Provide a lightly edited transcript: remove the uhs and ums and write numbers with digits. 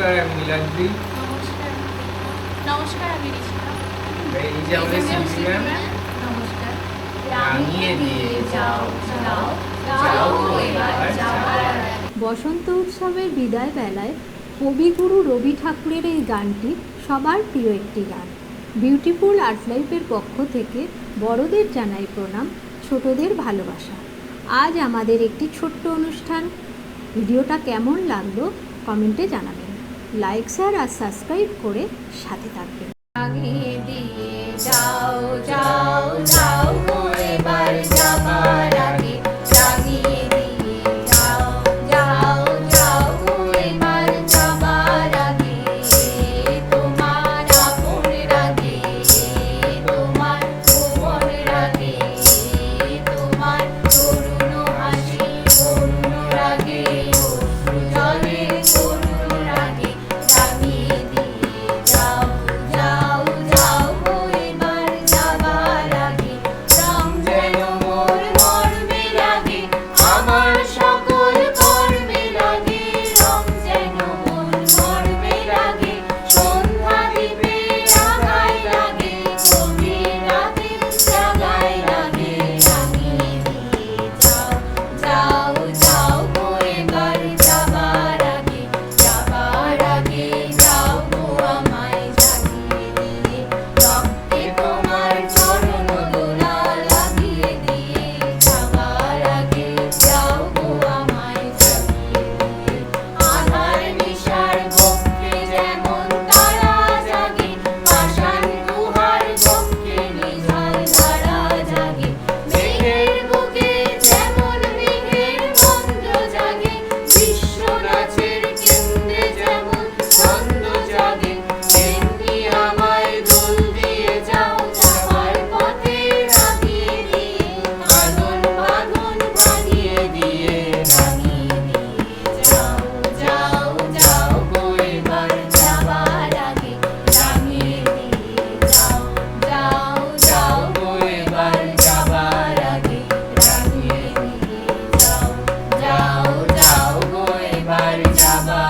নমস্কার, আমি নীলাদ্রি। নমস্কার। নমস্কার, আমি রিচিকা। এই যে আমাদের শিল্পী ম্যাম। নমস্কার। রাঙিয়ে দিয়ে যাও যাও যাও এবার যাবার আগে। বসন্ত উৎসবের বিদায় বেলায় কবিগুরু রবি ঠাকুরের এই গানটি সবার প্রিয় একটি গান। বিউটিফুল আর্ট লাইফের পক্ষ থেকে বড়দের জানাই প্রণাম, ছোটদের ভালোবাসা। আজ আমাদের একটি ছোট্ট অনুষ্ঠান। ভিডিওটা কেমন লাগলো কমেন্টে জানাবেন। লাইক, শেয়ার আর সাবস্ক্রাইব করে সাথে থাকবেন। রাঙিয়ে দিয়ে যাও যাও যাও গো এবার যাবার আগে। রাঙিয়ে দিয়ে যাও যাও যাও গো এবার যাবার আগে। তোমার আপন রাগে, তোমার ভুবন রাগে, তোমার করুণ হাসি করুণ রাগে, অশ্রু জলে করুণ রাগে। রাঙিয়ে দিয়ে যাও যাও যাও গো এবার যাবার আগে। রং যেন মোর মর্মে লাগে, আমার সকল কর্মে লাগে। রং যেন মোর মর্মে লাগে, সন্ধ্যা দ্বীপে আগায় লাগে, গভীর রাতে জাগায় লাগে। রাঙিয়ে দিয়ে যাও যাও যাও গো এবার যাবার আগে। যাবার আগে যাও গো আমায় জাগিয়ে দিয়ে, রক্তে তোমার চরণ দোলা লাগিয়ে দিয়ে। যাবার আগে যাও গো আমায় জাগিয়ে দিয়ে। আধার নিশার বক্ষে যেমন তারা জাগে, পাষাণ গুহার বক্ষে নিঝাল তারা জাগে। মেঘের বুকে যেমন মেঘের মন্দ্র জাগে, বিশ্ব নাচের কেন্দ্রে যেমন ছন্দ জাগে। তেমনি আমায় দোল দিয়ে যাও যাবার পথে রাঙিয়ে দিয়ে, আগুন বাঁধন ভাঙিয়ে দিয়ে। রাঙিয়ে দিয়ে যাও যাও যাও গো এবার যাবার আগে। রাঙিয়ে দিয়ে যাও যাও যাও গো এবার যাবার আগে। রাঙিয়ে দিয়ে যাও যাও যাও গো এবার যাবার